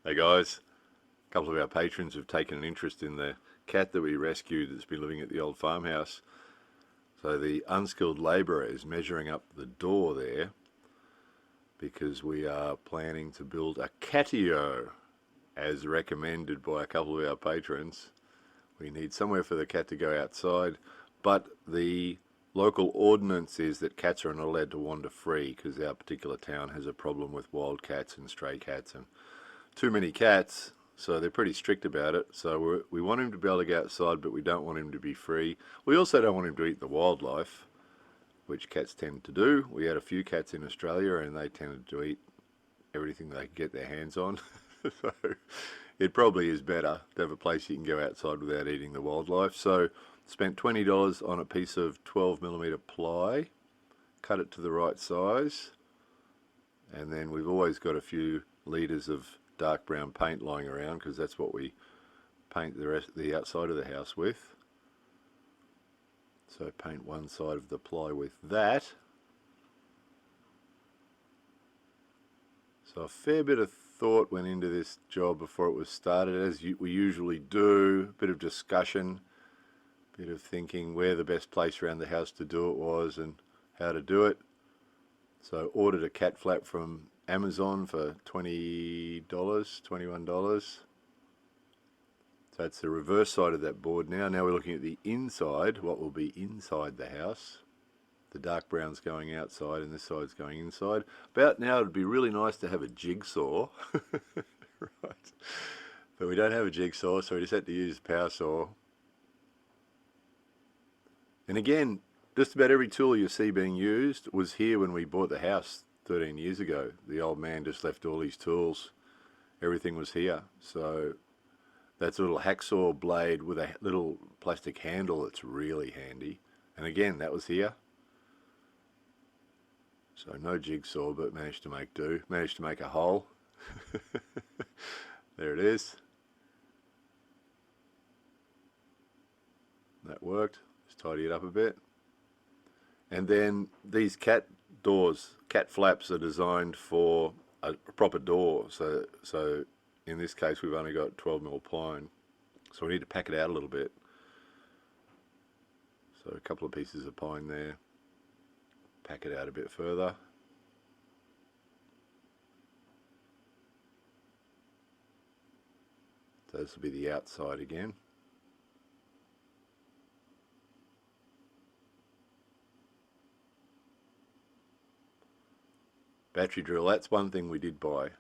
Hey guys, a couple of our patrons have taken an interest in the cat that we rescued that's been living at the old farmhouse. So the unskilled labourer is measuring up the door there because we are planning to build a catio as recommended by a couple of our patrons. We need somewhere for the cat to go outside, but the local ordinance is that cats are not allowed to wander free because our particular town has a problem with wild cats and stray cats and too many cats, so they're pretty strict about it. So we want him to be able to go outside, but we don't want him to be free. We also don't want him to eat the wildlife, which cats tend to do. We had a few cats in Australia and they tended to eat everything they could get their hands on. So it probably is better to have a place you can go outside without eating the wildlife. So spent $20 on a piece of 12mm ply, cut it to the right size, and then we've always got a few litres of dark brown paint lying around because that's what we paint the outside of the house with. So paint one side of the ply with that. So a fair bit of thought went into this job before it was started, as we usually do. A bit of discussion, a bit of thinking where the best place around the house to do it was and how to do it. So ordered a cat flap from Amazon for $20, $21. So that's the reverse side of that board now. Now we're looking at the inside, what will be inside the house. The dark brown's going outside and this side's going inside. About now it'd be really nice to have a jigsaw. Right. But we don't have a jigsaw, so we just had to use a power saw. And again, just about every tool you see being used was here when we bought the house 13 years ago. The old man just left all his tools. Everything was here. So that's a little hacksaw blade with a little plastic handle that's really handy. And again, that was here. So no jigsaw, but managed to make do. Managed to make a hole. There it is. That worked. Just tidy it up a bit. And then these cat doors, cat flaps are designed for a proper door. So in this case we've only got 12mm pine. So we need to pack it out a little bit. So a couple of pieces of pine there. Pack it out a bit further. So this will be the outside again. Battery drill, that's one thing we did buy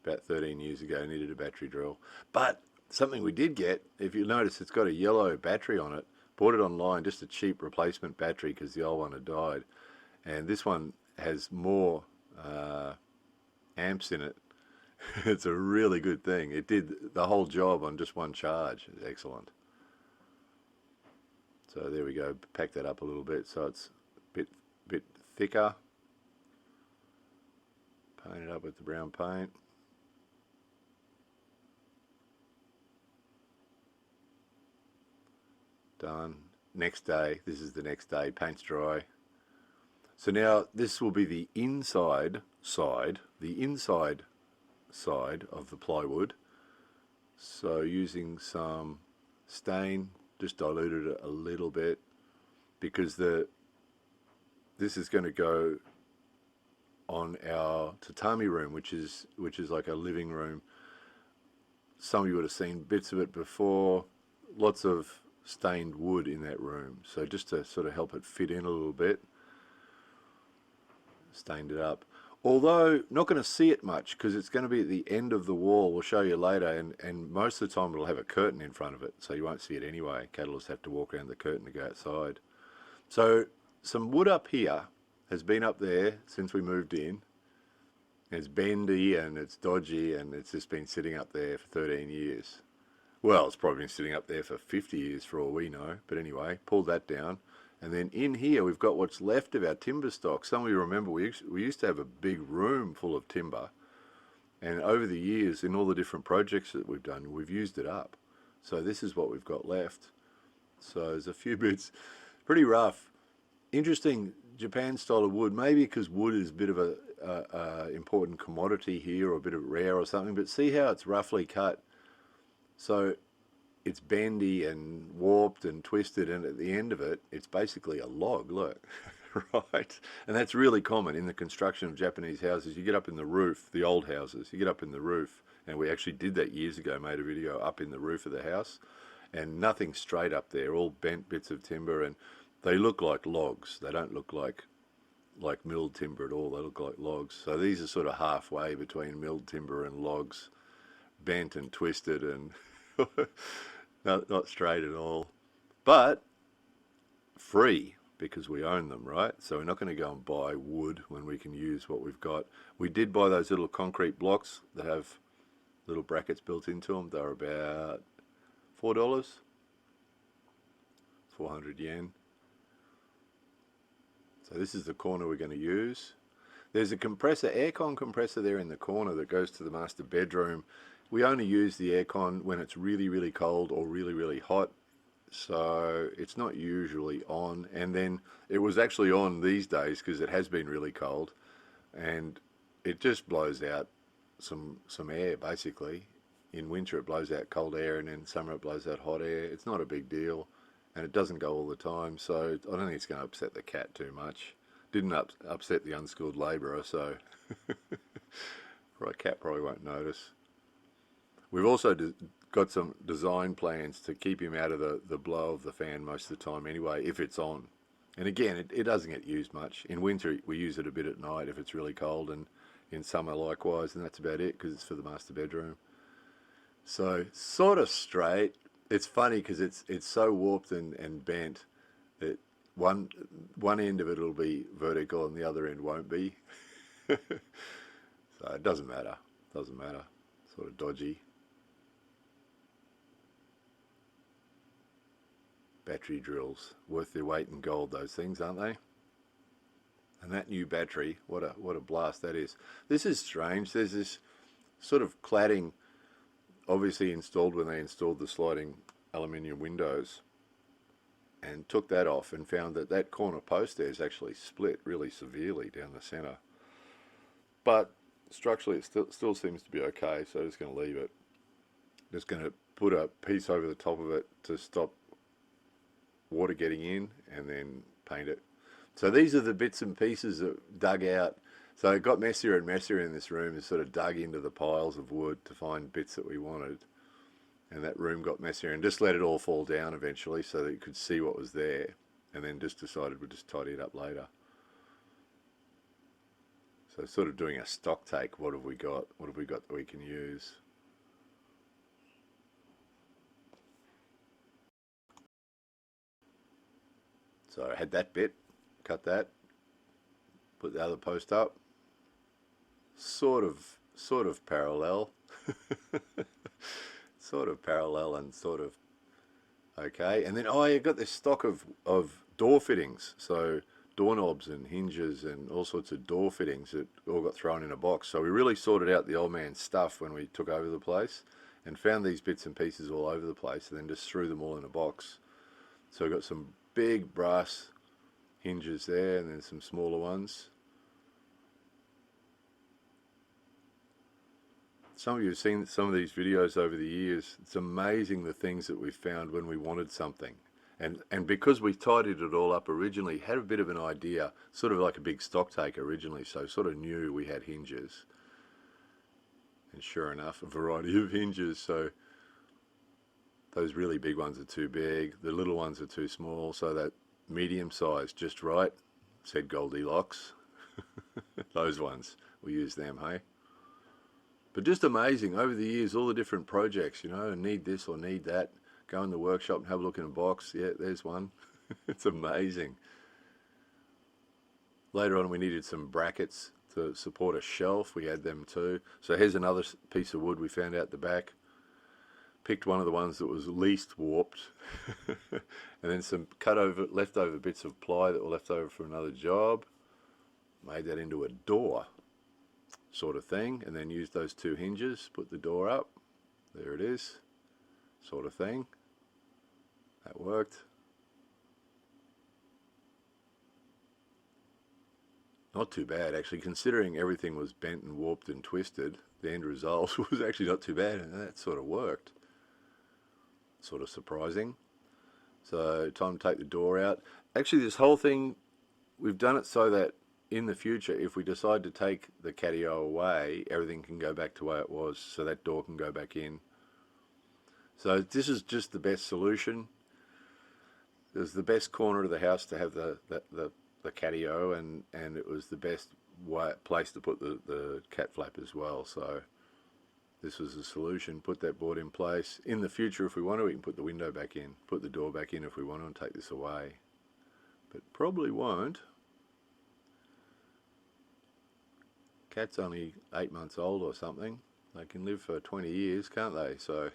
about 13 years ago, needed a battery drill. But something we did get, if you notice, it's got a yellow battery on it. Bought it online, just a cheap replacement battery because the old one had died. And this one has more amps in it. It's a really good thing. It did the whole job on just one charge. It's excellent. So there we go, pack that up a little bit so it's a bit thicker. Paint it up with the brown paint. Done. Next day, this is the next day, paint's dry. So now this will be the inside side of the plywood. So using some stain, just diluted it a little bit because this is going to go on our tatami room, which is like a living room. Some of you would have seen bits of it before. Lots of stained wood in that room. So just to sort of help it fit in a little bit, stained it up. Although not going to see it much because it's going to be at the end of the wall. We'll show you later, and most of the time it'll have a curtain in front of it, so you won't see it anyway. Cattle just have to walk around the curtain to go outside. So some wood up here has been up there since we moved in. It's bendy and it's dodgy and it's just been sitting up there for 13 years. Well, it's probably been sitting up there for 50 years for all we know. But anyway, pulled that down. And then in here we've got what's left of our timber stock. Some of you remember we used to have a big room full of timber. And over the years, in all the different projects that we've done, we've used it up. So this is what we've got left. So there's a few bits, pretty rough. Interesting Japan style of wood, maybe because wood is a bit of a important commodity here or a bit of rare or something, but see how it's roughly cut. So it's bendy and warped and twisted, and at the end of it, it's basically a log, look, right? And that's really common in the construction of Japanese houses. You get up in the roof, the old houses, you get up in the roof, and we actually did that years ago, made a video up in the roof of the house, and nothing straight up there, all bent bits of timber, and they look like logs. They don't look like milled timber at all. They look like logs. So these are sort of halfway between milled timber and logs, bent and twisted and not straight at all, but free because we own them, right? So we're not going to go and buy wood when we can use what we've got. We did buy those little concrete blocks that have little brackets built into them. They're about $4, 400 yen. So this is the corner we're going to use. There's a compressor, aircon compressor there in the corner that goes to the master bedroom. We only use the aircon when it's really, really cold or really, really hot. So it's not usually on. And then it was actually on these days because it has been really cold. And it just blows out some air, basically. In winter it blows out cold air, and in summer it blows out hot air. It's not a big deal. And it doesn't go all the time. So I don't think it's going to upset the cat too much. Didn't upset the unskilled labourer, so right, cat probably won't notice. We've also got some design plans to keep him out of the blow of the fan most of the time anyway, if it's on. And again, it doesn't get used much. In winter, we use it a bit at night if it's really cold, and in summer likewise, and that's about it because it's for the master bedroom. So, sort of straight. It's funny because it's so warped and bent that one end of it will be vertical and the other end won't be. So it doesn't matter. Doesn't matter. Sort of dodgy. Battery drills, worth their weight in gold, those things, aren't they? And that new battery, what a blast that is. This is strange. There's this sort of cladding, obviously installed when they installed the sliding aluminium windows, and took that off and found that that corner post there is actually split really severely down the center. But structurally it still seems to be okay, so I'm just going to leave it. Just going to put a piece over the top of it to stop water getting in, and then paint it. So these are the bits and pieces that dug out. So it got messier and messier in this room, and sort of dug into the piles of wood to find bits that we wanted. And that room got messier, and just let it all fall down eventually so that you could see what was there, and then just decided we'd just tidy it up later. So sort of doing a stock take. What have we got? What have we got that we can use? So I had that bit, cut that, put the other post up. Sort of parallel. Sort of parallel and sort of okay. And then I got this stock of door fittings. So doorknobs and hinges and all sorts of door fittings that all got thrown in a box. So we really sorted out the old man's stuff when we took over the place, and found these bits and pieces all over the place, and then just threw them all in a box. So we got some big brass hinges there, and then some smaller ones. Some of you have seen some of these videos over the years. It's amazing the things that we found when we wanted something. And because we tidied it all up originally, had a bit of an idea, sort of like a big stock take originally, so sort of knew we had hinges. And sure enough, a variety of hinges. So those really big ones are too big, the little ones are too small, so that medium size just right, said Goldilocks. Those ones, we use them, hey? But just amazing, over the years, all the different projects, you know, need this or need that. Go in the workshop and have a look in a box. Yeah, there's one. It's amazing. Later on, we needed some brackets to support a shelf. We had them too. So here's another piece of wood we found out the back. Picked one of the ones that was least warped. And then some leftover bits of ply that were left over from another job. Made that into a door sort of thing, and then used those two hinges, put the door up. There it is, sort of thing. That worked. Not too bad, actually, considering everything was bent and warped and twisted. The end result was actually not too bad, and that sort of worked. Sort of surprising. So, time to take the door out. Actually, this whole thing, we've done it so that in the future, if we decide to take the Catio away, everything can go back to the way it was, so that door can go back in. So this is just the best solution. It was the best corner of the house to have the Catio, and it was the best place to put the cat flap as well. So this was the solution. Put that board in place. In the future, if we want to, we can put the window back in, put the door back in if we want to, and take this away. But probably won't. Cat's only 8 months old or something. They can live for 20 years, can't they? So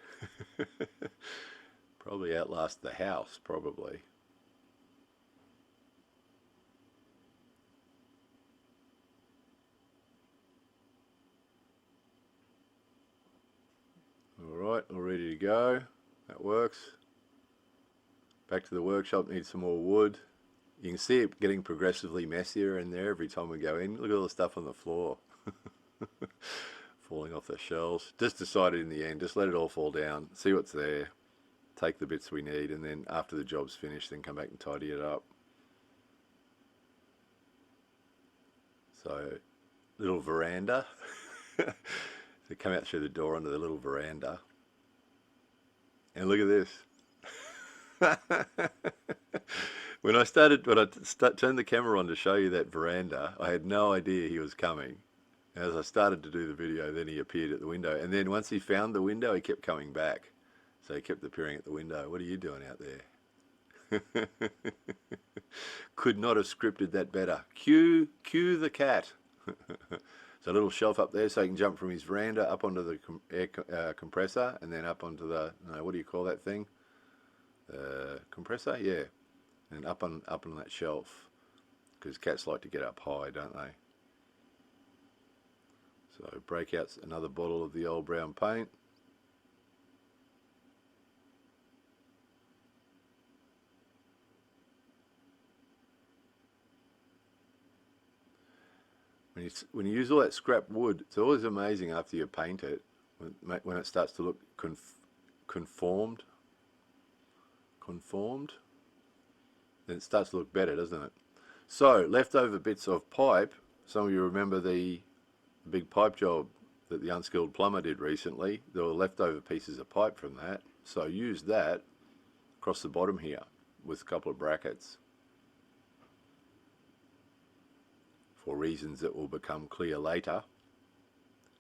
probably outlast the house, probably. Alright, all ready to go. That works. Back to the workshop, need some more wood. You can see it getting progressively messier in there every time we go in. Look at all the stuff on the floor. Falling off the shelves. Just decided in the end, just let it all fall down, see what's there, take the bits we need, and then after the job's finished, then come back and tidy it up. So, little veranda. So come out through the door onto the little veranda. And look at this. When I turned the camera on to show you that veranda, I had no idea he was coming. As I started to do the video, then he appeared at the window. And then once he found the window, he kept coming back. So he kept appearing at the window. What are you doing out there? Could not have scripted that better. Cue the cat. So a little shelf up there so he can jump from his veranda up onto the air compressor, and then up onto the, what do you call that thing? Compressor? Yeah. And up on that shelf. Because cats like to get up high, don't they? So break out another bottle of the old brown paint. When you use all that scrap wood, it's always amazing after you paint it, when it starts to look conformed, then it starts to look better, doesn't it? So, leftover bits of pipe. Some of you remember the big pipe job that the Unskilled plumber did recently. There were leftover pieces of pipe from that. So use that across the bottom here with a couple of brackets for reasons that will become clear later.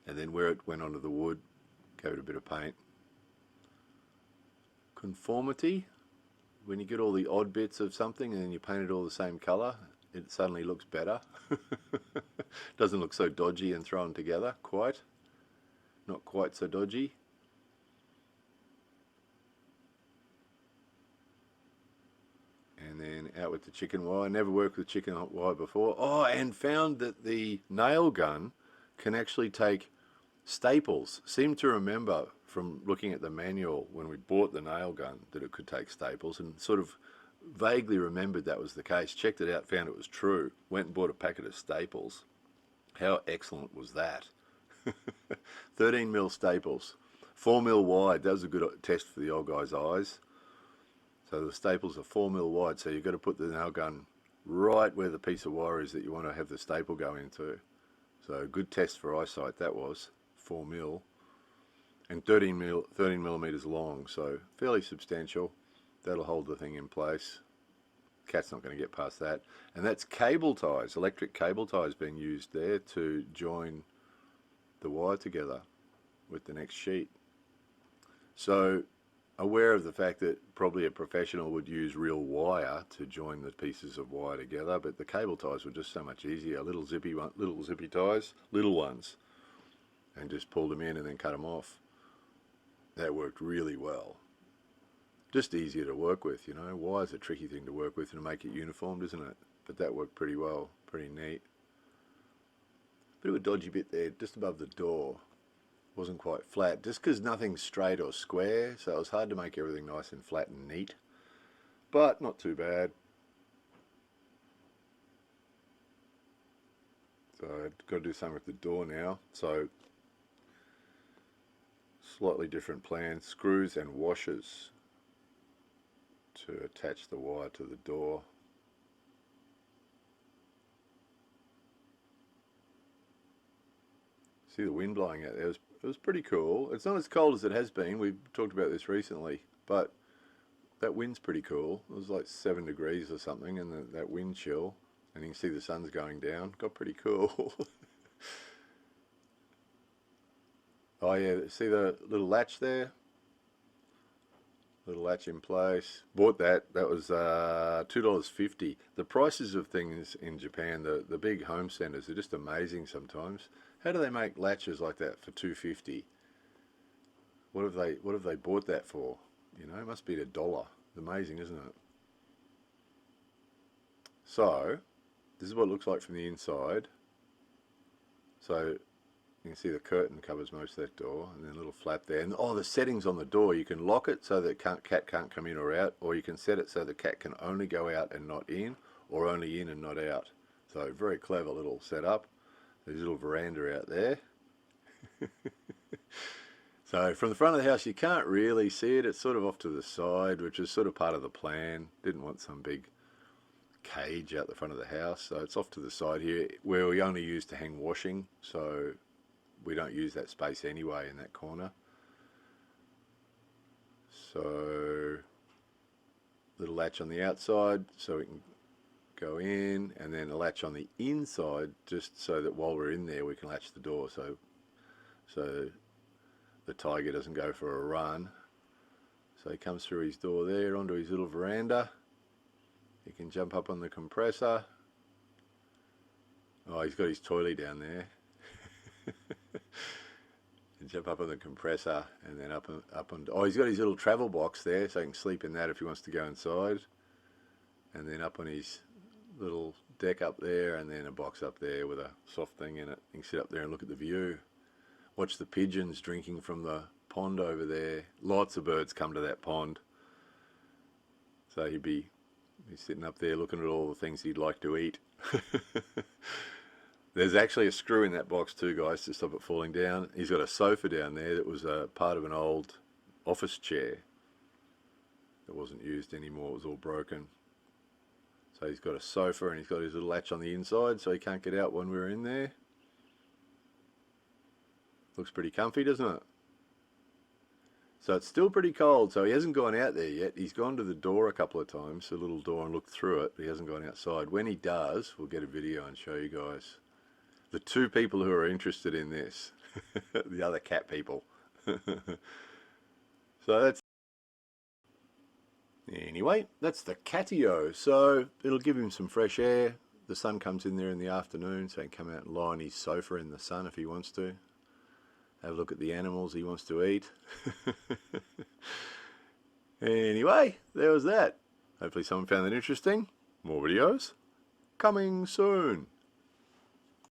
And then where it went onto the wood, gave it a bit of paint. Conformity. When you get all the odd bits of something and then you paint it all the same colour, it suddenly looks better. Doesn't look so dodgy and thrown together, quite. Not quite so dodgy. And then out with the chicken wire. Never worked with chicken wire before. Oh, and found that the nail gun can actually take staples. Seemed to remember from looking at the manual when we bought the nail gun that it could take staples, and sort of vaguely remembered that was the case. Checked it out, found it was true. Went and bought a packet of staples. How excellent was that? 13mm staples, 4mm wide. That was a good test for the old guy's eyes. So the staples are 4mm wide, so you've got to put the nail gun right where the piece of wire is that you want to have the staple go into. So a good test for eyesight that was, 4mm. And 13mm long, so fairly substantial. That'll hold the thing in place. Cat's not going to get past that. And that's cable ties, electric cable ties being used there to join the wire together with the next sheet. So aware of the fact that probably a professional would use real wire to join the pieces of wire together, but the cable ties were just so much easier. Little zippy ties, little ones, and just pulled them in and then cut them off. That worked really well. Just easier to work with, you know. Wire's a tricky thing to work with and to make it uniform, isn't it? But that worked pretty well, pretty neat. Bit of a dodgy bit there, just above the door. Wasn't quite flat, just because nothing's straight or square, so it was hard to make everything nice and flat and neat. But not too bad. So I've got to do something with the door now. So slightly different plan, screws and washers to attach the wire to the door. See the wind blowing out there. It was pretty cool. It's not as cold as it has been. We've talked about this recently, but that wind's pretty cool. It was like 7 degrees or something, and that wind chill, and you can see the sun's going down. Got pretty cool. Oh yeah, see the little latch there? Little latch in place. Bought that. That was $2.50. The prices of things in Japan, the big home centers, are just amazing sometimes. How do they make latches like that for $2.50? What have they bought that for? You know, it must be $1. Amazing, isn't it? So, this is what it looks like from the inside. So, you can see the curtain covers most of that door, and then a little flap there. And oh, the settings on the door, you can lock it so the cat can't come in or out, or you can set it so the cat can only go out and not in, or only in and not out. So, very clever little setup. There's a little veranda out there. So from the front of the house you can't really see it. It's sort of off to the side, which is sort of part of the plan. Didn't want some big cage out the front of the house, so it's off to the side here, where we only use to hang washing, so we don't use that space anyway in that corner. So little latch on the outside so we can go in, and then a latch on the inside just so that while we're in there we can latch the door, so the tiger doesn't go for a run. So he comes through his door there onto his little veranda. He can jump up on the compressor. Oh, he's got his toilet down there. And jump up on the compressor, and then up on. Oh, he's got his little travel box there, so he can sleep in that if he wants to go inside. And then up on his little deck up there, and then a box up there with a soft thing in it. You can sit up there and look at the view. Watch the pigeons drinking from the pond over there. Lots of birds come to that pond. So he'd be sitting up there looking at all the things he'd like to eat. There's actually a screw in that box too, guys, to stop it falling down. He's got a sofa down there that was a part of an old office chair that wasn't used anymore. It was all broken. So he's got a sofa, and he's got his little latch on the inside so he can't get out when we're in there. Looks pretty comfy, doesn't it? So it's still pretty cold, so he hasn't gone out there yet. He's gone to the door a couple of times, a little door, and looked through it, but he hasn't gone outside. When he does, we'll get a video and show you guys. The two people who are interested in this, the other cat people. So that's... Anyway, that's the Catio. So it'll give him some fresh air. The sun comes in there in the afternoon, so he can come out and lie on his sofa in the sun if he wants to. Have a look at the animals he wants to eat. Anyway, there was that. Hopefully someone found that interesting. More videos coming soon.